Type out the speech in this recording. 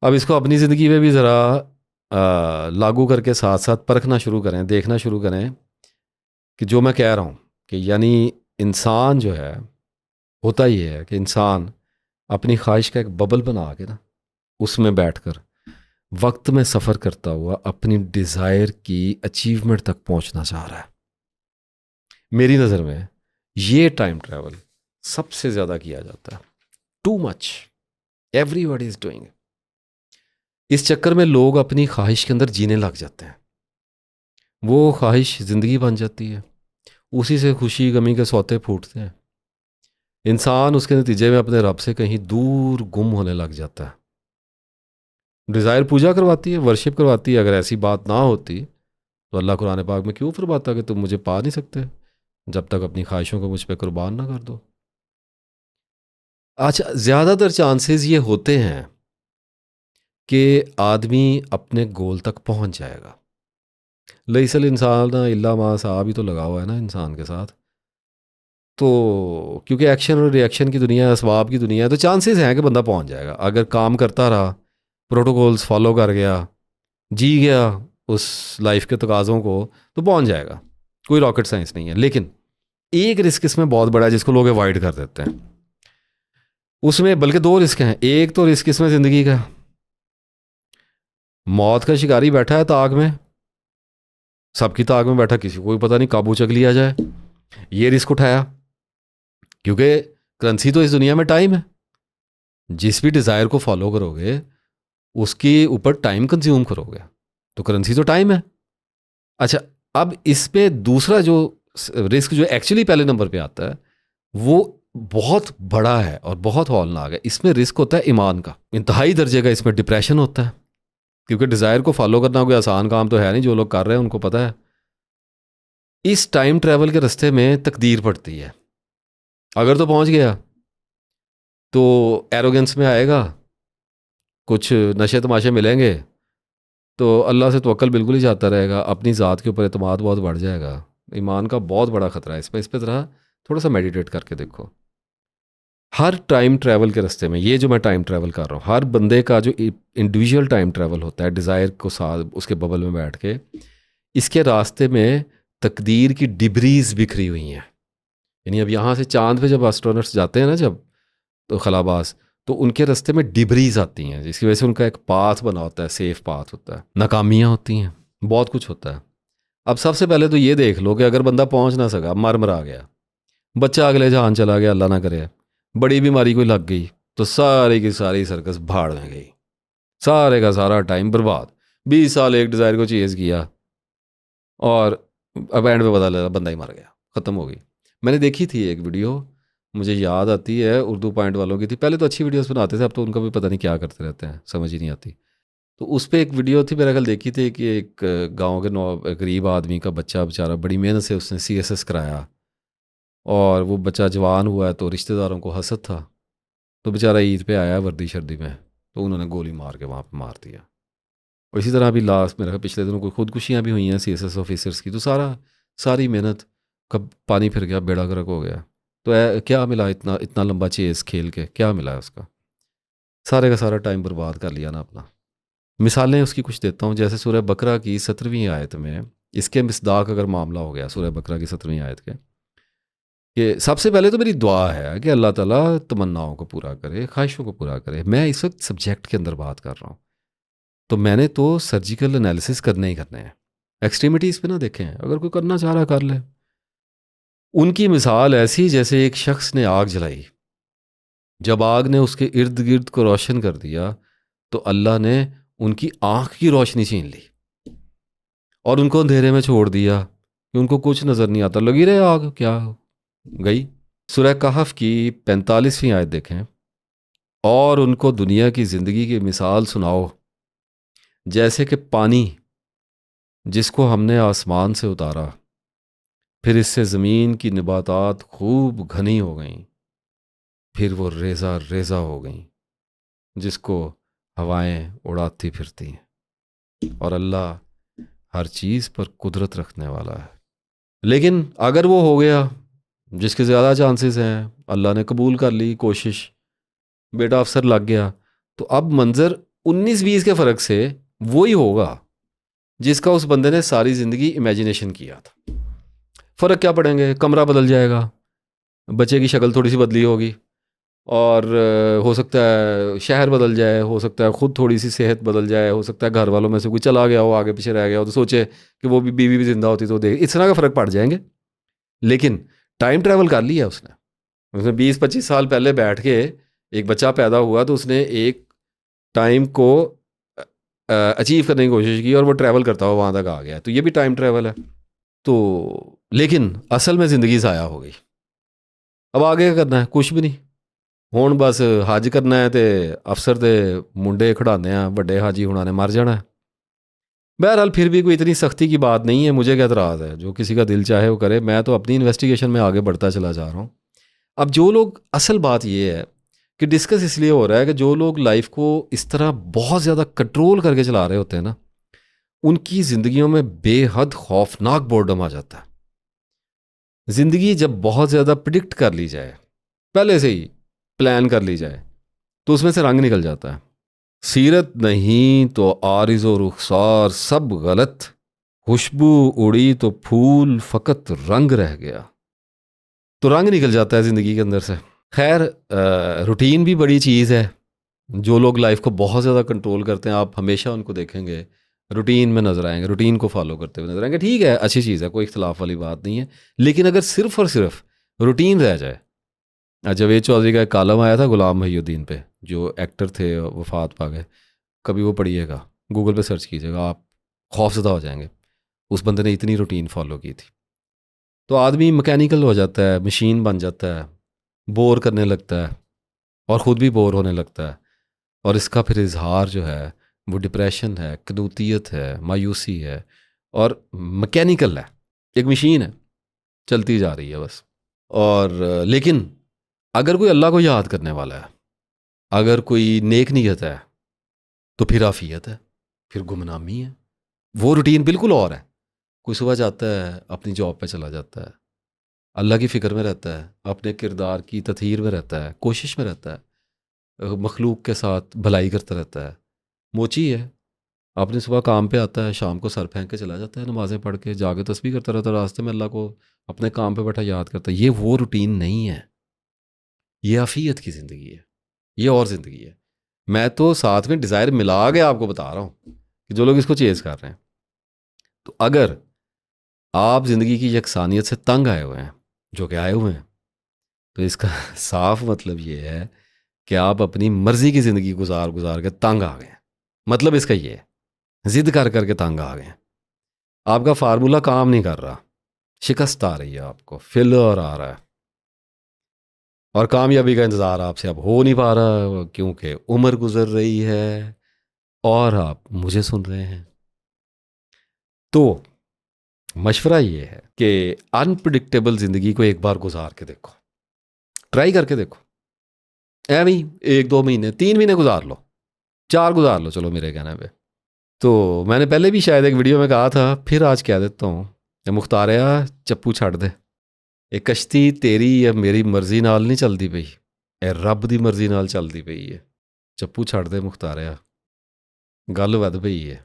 अब इसको अपनी ज़िंदगी में भी ज़रा लागू करके साथ साथ परखना शुरू करें, देखना शुरू करें कि जो मैं कह रहा हूँ कि यानी इंसान जो है, होता ही है कि इंसान अपनी ख्वाहिश का एक बबल बना के ना, उसमें बैठकर वक्त में सफ़र करता हुआ अपनी डिज़ायर की अचीवमेंट तक पहुंचना चाह रहा है। मेरी नज़र में ये टाइम ट्रैवल सबसे ज़्यादा किया जाता है, too much, everybody is doing. इस चक्कर में लोग अपनी ख्वाहिश के अंदर जीने लग जाते हैं, वो ख्वाहिश ज़िंदगी बन जाती है, उसी से खुशी गमी के सौते फूटते हैं। इंसान उसके नतीजे में अपने रब से कहीं दूर गुम होने लग जाता है। डिज़ायर पूजा करवाती है, वर्शिप करवाती है। अगर ऐसी बात ना होती तो अल्लाह कुरान पाक में क्यों फरमाता कि तुम मुझे पा नहीं सकते जब तक अपनी ख्वाहिशों को मुझ पर कुर्बान ना कर दो। अच्छा, ज़्यादातर चांसेस ये होते हैं कि आदमी अपने गोल तक पहुंच जाएगा। लईसल इंसान इल्ला मा सा भी तो लगा हुआ है ना इंसान के साथ। तो क्योंकि एक्शन और रिएक्शन की दुनिया है, असबाब की दुनिया है, तो चांसेस हैं कि बंदा पहुंच जाएगा अगर काम करता रहा, प्रोटोकॉल्स फॉलो कर गया, जी गया उस लाइफ के तकाज़ों को, तो पहुंच जाएगा। कोई रॉकेट साइंस नहीं है। लेकिन एक रिस्क इसमें बहुत बड़ा है जिसको लोग अवॉइड कर देते हैं। उसमें बल्कि दो रिस्क हैं। एक तो रिस्क इसमें ज़िंदगी का, मौत का शिकारी बैठा है ताक में, सबकी ताक में बैठा, किसी को कोई पता नहीं काबू चक लिया जाए, ये रिस्क उठाया। क्योंकि करेंसी तो इस दुनिया में टाइम है। जिस भी डिज़ायर को फॉलो करोगे उसके ऊपर टाइम कंज्यूम करोगे, तो करेंसी तो टाइम है। अच्छा, अब इस पे दूसरा जो रिस्क जो एक्चुअली पहले नंबर पे आता है वो बहुत बड़ा है और बहुत हौलनाक है। इसमें रिस्क होता है ईमान का, इंतहाई दर्जे का। इसमें डिप्रेशन होता है, क्योंकि डिज़ायर को फॉलो करना कोई आसान काम तो है नहीं। जो लोग कर रहे हैं उनको पता है। इस टाइम ट्रैवल के रास्ते में तकदीर पड़ती है। अगर तो पहुंच गया तो एरोगेंस में आएगा, कुछ नशे तमाशे मिलेंगे, तो अल्लाह से तवक्ल बिल्कुल ही जाता रहेगा, अपनी ज़ात के ऊपर एतमाद बहुत बढ़ जाएगा। ईमान का बहुत बड़ा ख़तरा है इस पर ज़रा थोड़ा सा मेडिटेट करके देखो। हर टाइम ट्रैवल के रास्ते में, ये जो मैं टाइम ट्रैवल कर रहा हूँ, हर बंदे का जो इंडिविजुअल टाइम ट्रैवल होता है डिज़ायर को साथ उसके बबल में बैठ के, इसके रास्ते में तकदीर की डिब्रीज बिखरी हुई हैं। यानी अब यहाँ से चांद पे जब एस्ट्रोनट्स जाते हैं ना, जब तो खलाबाज, तो उनके रास्ते में डिब्रीज आती हैं जिसकी वजह से उनका एक पाथ बना होता है, सेफ पाथ होता है। नाकामियाँ होती हैं, बहुत कुछ होता है। अब सबसे पहले तो ये देख लो कि अगर बंदा पहुंच ना सका, मर मरा गया, बच्चा अगले जहान चला गया, अल्लाह ना करे, बड़ी बीमारी कोई लग गई, तो सारी की सारी सर्कस भाड़ में गई, सारे का सारा टाइम बर्बाद। 20 साल एक डिज़ायर को चेज़ किया और अब एंड में पता लगा बंदा ही मर गया, ख़त्म हो गई। मैंने देखी थी एक वीडियो, मुझे याद आती है, उर्दू पॉइंट वालों की थी। पहले तो अच्छी वीडियोस बनाते थे, अब तो उनका भी पता नहीं क्या करते रहते हैं, समझ ही नहीं आती। तो उस पर एक वीडियो थी, मेरा ख्याल देखी थी, कि एक गांव के नौ गरीब आदमी का बच्चा बेचारा बड़ी मेहनत से उसने CSS कराया, और वो बच्चा जवान हुआ है तो रिश्तेदारों को हसद था, तो बेचारा ईद पे आया वर्दी शर्दी में, तो उन्होंने गोली मार के वहाँ पे मार दिया। और इसी तरह अभी लास्ट मेरे ख्याल पिछले दिनों कोई खुदकुशियाँ भी हुई हैं CSS ऑफिसर्स की। तो सारी मेहनत कब पानी फिर गया, बेड़ा गर्क हो गया। तो क्या मिला इतना इतना लंबा चेस खेल के, क्या मिला है उसका? सारे का सारा टाइम बर्बाद कर लिया ना अपना। मिसालें उसकी कुछ देता हूँ, जैसे सूरह बकरा की 17वीं आयत में, इसके मिसदाक अगर मामला हो गया सूरह बकरा की 17वीं आयत के, कि सबसे पहले तो मेरी दुआ है कि अल्लाह ताला तमन्नाओं को पूरा करे, ख्वाहिशों को पूरा करे। मैं इस वक्त सब्जेक्ट के अंदर बात कर रहा हूँ, तो मैंने तो सर्जिकल एनालिसिस करने ही करने हैं। एक्सट्रीमिटीज़ पे ना देखें, अगर कोई करना चाह रहा कर ले। उनकी मिसाल ऐसी जैसे एक शख्स ने आग जलाई, जब आग ने उसके इर्द गिर्द को रोशन कर दिया, तो अल्लाह ने उनकी आँख की रोशनी छीन ली और उनको अंधेरे में छोड़ दिया कि उनको कुछ नज़र नहीं आता। लगी रहे आग, क्या गई। सूरह कहफ की 45वीं आयत देखें, और उनको दुनिया की ज़िंदगी की मिसाल सुनाओ, जैसे कि पानी जिसको हमने आसमान से उतारा, फिर इससे ज़मीन की नबातात खूब घनी हो गईं, फिर वो रेज़ा रेज़ा हो गईं जिसको हवाएं उड़ाती फिरती हैं। और अल्लाह हर चीज़ पर कुदरत रखने वाला है। लेकिन अगर वो हो गया, जिसके ज़्यादा चांसेस हैं, अल्लाह ने कबूल कर ली कोशिश, बेटा अफसर लग गया, तो अब मंज़र 19-20 के फ़र्क से वही होगा जिसका उस बंदे ने सारी ज़िंदगी इमेजिनेशन किया था। फ़र्क क्या पड़ेंगे, कमरा बदल जाएगा, बच्चे की शक्ल थोड़ी सी बदली होगी, और हो सकता है शहर बदल जाए, हो सकता है ख़ुद थोड़ी सी सेहत बदल जाए, हो सकता है घर वालों में से कोई चला गया हो, आगे पीछे रह गया हो, तो सोचे कि वो भी बीवी भी ज़िंदा होती तो देख, इस तरह का फ़र्क पड़ जाएंगे। लेकिन टाइम ट्रैवल कर लिया उसने। उसने 20-25 साल पहले बैठ के, एक बच्चा पैदा हुआ तो उसने एक टाइम को अचीव करने की कोशिश की और वो ट्रैवल करता हुआ वहाँ तक आ गया, तो ये भी टाइम ट्रैवल है। तो लेकिन असल में ज़िंदगी ज़ाया हो गई। अब आगे क्या करना है, कुछ भी नहीं। हुण बस हज करना है, तो अफसर दे मुंडे खड़ाने हैं, वड्डे हाजी हुणा ने मर जाना है। बहरहाल फिर भी कोई इतनी सख्ती की बात नहीं है, मुझे क्या एतराज़ है, जो किसी का दिल चाहे वो करे। मैं तो अपनी इन्वेस्टिगेशन में आगे बढ़ता चला जा रहा हूँ। अब जो लोग, असल बात ये है कि डिस्कस इसलिए हो रहा है कि जो लोग लाइफ को इस तरह बहुत ज़्यादा कंट्रोल करके चला रहे होते हैं ना, उनकी ज़िंदगियों में बेहद खौफनाक बोर्डम आ जाता है। ज़िंदगी जब बहुत ज़्यादा प्रिडिक्ट कर ली जाए, पहले से ही प्लान कर ली जाए, तो उसमें से रंग निकल जाता है। सीरत नहीं तो आरिज़ो रुखसार सब गलत, खुशबू उड़ी तो फूल फ़कत रंग रह गया। तो रंग निकल जाता है ज़िंदगी के अंदर से। खैर, रूटीन भी बड़ी चीज़ है। जो लोग लाइफ को बहुत ज़्यादा कंट्रोल करते हैं, आप हमेशा उनको देखेंगे रूटीन में नज़र आएंगे, रूटीन को फॉलो करते हुए नजर आएंगे। ठीक है, अच्छी चीज़ है, कोई इख्तलाफ वाली बात नहीं है। लेकिन अगर सिर्फ और सिर्फ रूटीन रह जाए, जावेद चौधरी का एक कॉलम आया था गुलाम मोहिउद्दीन पे, जो एक्टर थे, वफात पा गए। कभी वो पढ़िएगा, गूगल पे सर्च कीजिएगा, आप खौफज़दा हो जाएंगे। उस बंदे ने इतनी रूटीन फॉलो की थी। तो आदमी मैकेनिकल हो जाता है, मशीन बन जाता है, बोर करने लगता है और ख़ुद भी बोर होने लगता है। और इसका फिर इजहार जो है वो डिप्रेशन है, कनूतियत है, मायूसी है, और मैकेनिकल है, एक मशीन है, चलती जा रही है बस। और लेकिन अगर कोई अल्लाह को याद करने वाला है, अगर कोई नेक नीयत है, तो फिर आफियत है, फिर गुमनामी है। वो रूटीन बिल्कुल और है। कोई सुबह जाता है, अपनी जॉब पे चला जाता है, अल्लाह की फ़िक्र में रहता है, अपने किरदार की तथहीर में रहता है, कोशिश में रहता है, मखलूक के साथ भलाई करता रहता है। मोची है, अपने सुबह काम पे आता है, शाम को सर फेंक के चला जाता है, नमाज़ें पढ़ के जाके तस्बीह करता रहता है, रास्ते में अल्लाह को अपने काम पे बैठा याद करता है। ये वो रूटीन नहीं है, ये आफियत की ज़िंदगी है, ये और ज़िंदगी है। मैं तो साथ में डिज़ायर मिला के आपको बता रहा हूँ कि जो लोग इसको चेज़ कर रहे हैं, तो अगर आप ज़िंदगी की यकसानियत से तंग आए हुए हैं, जो कि आए हुए हैं, तो इसका साफ मतलब ये है कि आप अपनी मर्ज़ी की ज़िंदगी गुजार गुजार के तंग आ गए हैं। मतलब इसका ये है, ज़िद कर करके तंग आ गए हैं, आपका फार्मूला काम नहीं कर रहा, शिकस्त आ रही है, आपको फेलियर आ रहा है, और कामयाबी का इंतज़ार आपसे अब हो नहीं पा रहा, क्योंकि उम्र गुजर रही है और आप मुझे सुन रहे हैं। तो मशवरा ये है कि अनप्रिडिक्टेबल ज़िंदगी को एक बार गुजार के देखो, ट्राई करके देखो। ऐਵੇਂ ही 1-2 महीने, 3 महीने गुजार लो, 4 गुजार लो, चलो मेरे कहने पे। तो मैंने पहले भी शायद एक वीडियो में कहा था, फिर आज कह देता हूँ, मुख्तारिया चप्पू छड़ दे, ਇਹ कश्ती तेरी या मेरी मर्जी नाल नहीं चलती पई, ਇਹ रब दी मर्जी नाल चलती पई है। चप्पू छड़ दे मुख्तारिया, गल वध पई है।